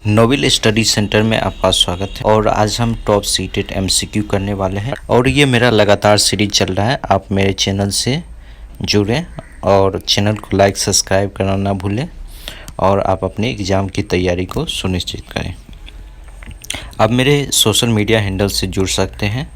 Nobel study centre में आपका स्वागत है और आज हम टॉप सीटेड एमसीक्यू करने वाले हैं और ये मेरा लगातार सीरीज चल रहा है। आप मेरे चैनल से जुड़ें और चैनल को लाइक सब्सक्राइब करना ना भूलें और आप अपने एग्ज़ाम की तैयारी को सुनिश्चित करें। आप मेरे सोशल मीडिया हैंडल से जुड़ सकते हैं,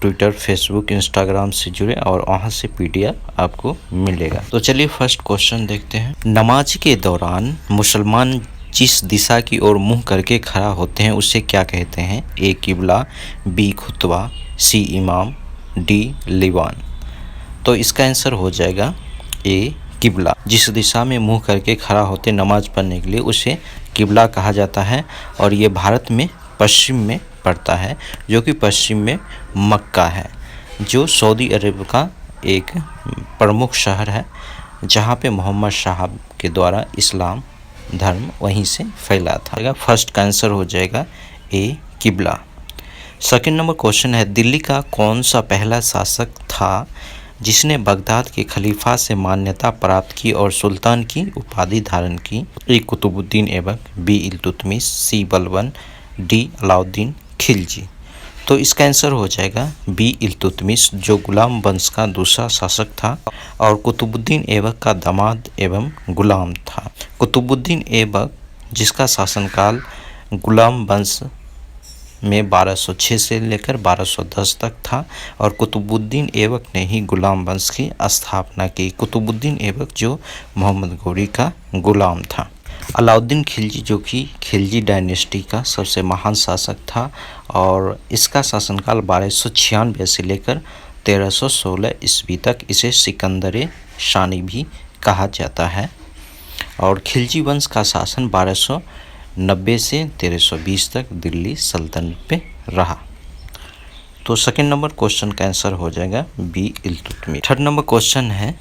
ट्विटर, फेसबुक, इंस्टाग्राम से जुड़े और वहाँ से पीडीएफ आपको मिलेगा। तो चलिए फर्स्ट क्वेश्चन देखते हैं। नमाज के दौरान मुसलमान जिस दिशा की ओर मुंह करके खड़ा होते हैं उसे क्या कहते हैं? ए किबला, बी खुतबा, सी इमाम, डी लीवान। तो इसका आंसर हो जाएगा ए किबला। जिस दिशा में मुंह करके खड़ा होते नमाज पढ़ने के लिए उसे किबला कहा जाता है और ये भारत में पश्चिम में पड़ता है, जो कि पश्चिम में मक्का है, जो सऊदी अरब का एक प्रमुख शहर है, जहाँ पे मोहम्मद साहब के द्वारा इस्लाम धर्म वहीं से फैला था। फर्स्ट का आंसर हो जाएगा ए किबला। सेकंड नंबर क्वेश्चन है, दिल्ली का कौन सा पहला शासक था जिसने बगदाद के खलीफा से मान्यता प्राप्त की और सुल्तान की उपाधि धारण की? ए कुतुबुद्दीन ऐबक, बी इल्तुतमिश, सी बलबन, डी अलाउद्दीन खिलजी। तो इसका आंसर हो जाएगा बी इल्तुतमिश, जो गुलाम वंश का दूसरा शासक था और कुतुबुद्दीन ऐबक का दामाद एवं गुलाम था। कुतुबुद्दीन ऐबक जिसका शासनकाल गुलाम वंश में 1206 से लेकर 1210 तक था और कुतुबुद्दीन ऐबक ने ही गुलाम वंश की स्थापना की। कुतुबुद्दीन ऐबक जो मोहम्मद गौरी का गुलाम था। अलाउद्दीन खिलजी जो कि खिलजी डायनेस्टी का सबसे महान शासक था और इसका शासनकाल 1296 से लेकर 1316 ईस्वी तक। इसे सिकंदर शानी भी कहा जाता है और खिलजी वंश का शासन 1290 से 1320 तक दिल्ली सल्तनत पे रहा। तो सेकंड नंबर क्वेश्चन का आंसर हो जाएगा B Iltutmish. Third number question है,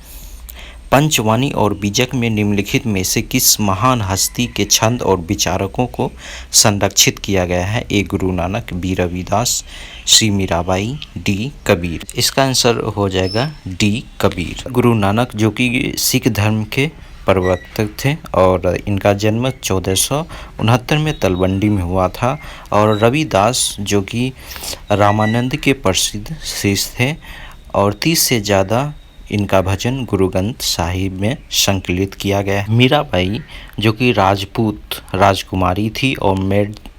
पंचवाणी और बीजक में निम्नलिखित में से किस महान हस्ती के छंद और विचारकों को संरक्षित किया गया है? ए गुरु नानक, बी रविदास, सी मीराबाई, डी कबीर। इसका आंसर हो जाएगा डी कबीर। गुरु नानक जो कि सिख धर्म के प्रवर्तक थे और इनका जन्म 1469 में तलवंडी में हुआ था और रविदास जो कि रामानंद के प्रसिद्ध शिष्य थे और 30 से ज़्यादा इनका भजन गुरु ग्रंथ साहिब में संकलित किया गया है। मीराबाई जो कि राजपूत राजकुमारी थी और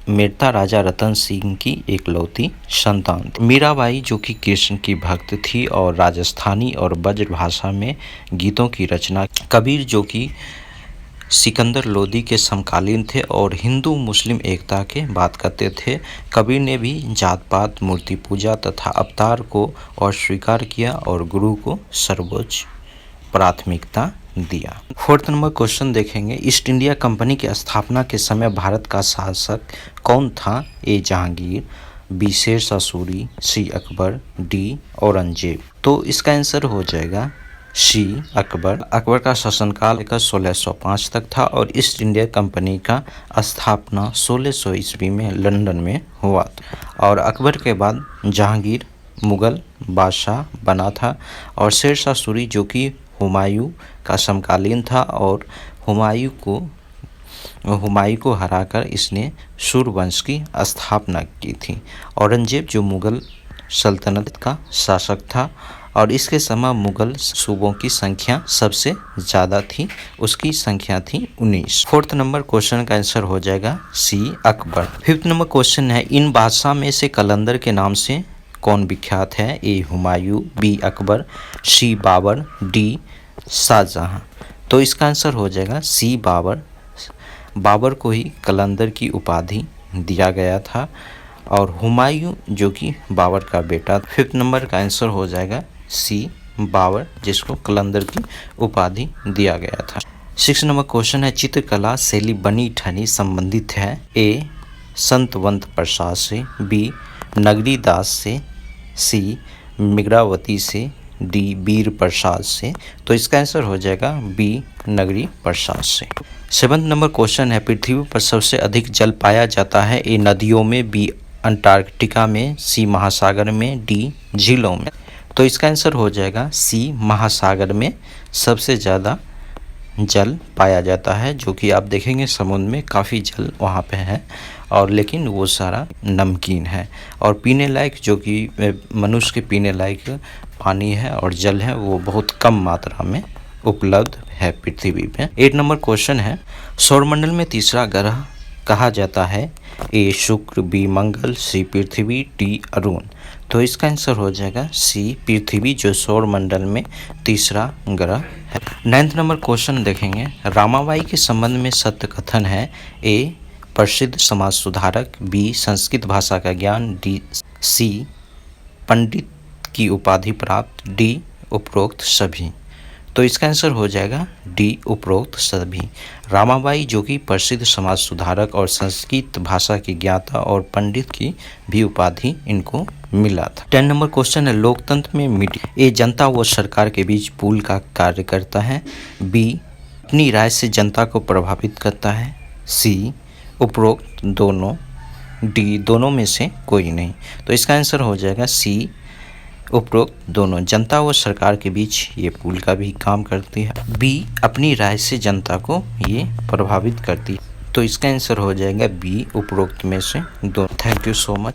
मेड़ता राजा रतन सिंह की एकलौती संतान थी। मीराबाई जो कि कृष्ण की भक्त थी और राजस्थानी और ब्रज भाषा में गीतों की रचना। कबीर जो कि सिकंदर लोदी के समकालीन थे और हिंदू मुस्लिम एकता के बात करते थे। कबीर ने भी जात पात, मूर्ति पूजा तथा अवतार को अस्वीकार किया और गुरु को सर्वोच्च प्राथमिकता दिया। फोर्थ नंबर क्वेश्चन देखेंगे, ईस्ट इंडिया कंपनी की स्थापना के समय भारत का शासक कौन था? ए जहांगीर, बी शेर शाह सूरी, सी अकबर, डी औरंगजेब। तो इसका आंसर हो जाएगा सी अकबर। अकबर का शासनकाल 1605 तक था और ईस्ट इंडिया कंपनी का स्थापना 1600 ईस्वी में लंदन में हुआ था और अकबर के बाद जहांगीर मुगल बादशाह बना था और शेर शाह सूरी जो कि हुमायूं का समकालीन था और हुमायूं को हराकर इसने सूर्यवंश की स्थापना की थी। औरंगजेब जो मुगल सल्तनत का शासक था और इसके समय मुगल सूबों की संख्या सबसे ज़्यादा थी, उसकी संख्या थी 19। फोर्थ नंबर क्वेश्चन का आंसर हो जाएगा सी अकबर। फिफ्थ नंबर क्वेश्चन है, इन बादशाह में से कलंदर के नाम से कौन विख्यात है? ए हुमायूं, बी अकबर, सी बाबर, डी शाहजहां। तो इसका आंसर हो जाएगा सी बाबर। बाबर को ही कलंदर की उपाधि दिया गया था और हुमायूं जो कि बाबर का बेटा। फिफ्थ नंबर का आंसर हो जाएगा सी बाबर, जिसको कलंदर की उपाधि दिया गया था। सिक्स नंबर क्वेश्चन है, चित्रकला शैली बनी ठनी संबंधित है? ए संतवंत प्रसाद से, बी नगरी दास से, सी मिग्रावती से, डी वीर प्रसाद से। तो इसका आंसर हो जाएगा बी नगरी प्रसाद से। सेवंथ नंबर क्वेश्चन है, पृथ्वी पर सबसे अधिक जल पाया जाता है? ए नदियों में, बी अंटार्कटिका में, सी महासागर में, डी झीलों में। तो इसका आंसर हो जाएगा सी महासागर में सबसे ज़्यादा जल पाया जाता है, जो कि आप देखेंगे समुद्र में काफ़ी जल वहाँ पे है, और लेकिन वो सारा नमकीन है। और पीने लायक, जो कि मनुष्य के पीने लायक पानी है और जल है, वो बहुत कम मात्रा में उपलब्ध है पृथ्वी पे। 8 नंबर क्वेश्चन है, सौरमंडल में तीसरा ग्रह कहा जाता है? ए शुक्र, बी मंगल, सी पृथ्वी, डी अरुण। तो इसका आंसर हो जाएगा सी पृथ्वी, जो सौरमंडल में तीसरा ग्रह है। 9th नंबर क्वेश्चन देखेंगे, रामाबाई के संबंध में सत्य कथन है? ए प्रसिद्ध समाज सुधारक, बी संस्कृत भाषा का ज्ञान, डी सी पंडित की उपाधि प्राप्त, डी उपरोक्त सभी। तो इसका आंसर हो जाएगा डी उपरोक्त सभी। रामाबाई जो कि प्रसिद्ध समाज सुधारक और संस्कृत भाषा की ज्ञाता और पंडित की भी उपाधि इनको मिला था। 10 नंबर क्वेश्चन है, लोकतंत्र में मीडिया ए जनता व सरकार के बीच पुल का कार्य करता है, बी अपनी राय से जनता को प्रभावित करता है, सी उपरोक्त दोनों, डी दोनों में से कोई नहीं। तो इसका आंसर हो जाएगा सी उपरोक्त दोनों। जनता व सरकार के बीच ये पुल का भी काम करती है, बी अपनी राय से जनता को ये प्रभावित करती है। तो इसका आंसर हो जाएगा बी उपरोक्त में से दो। Thank you so much.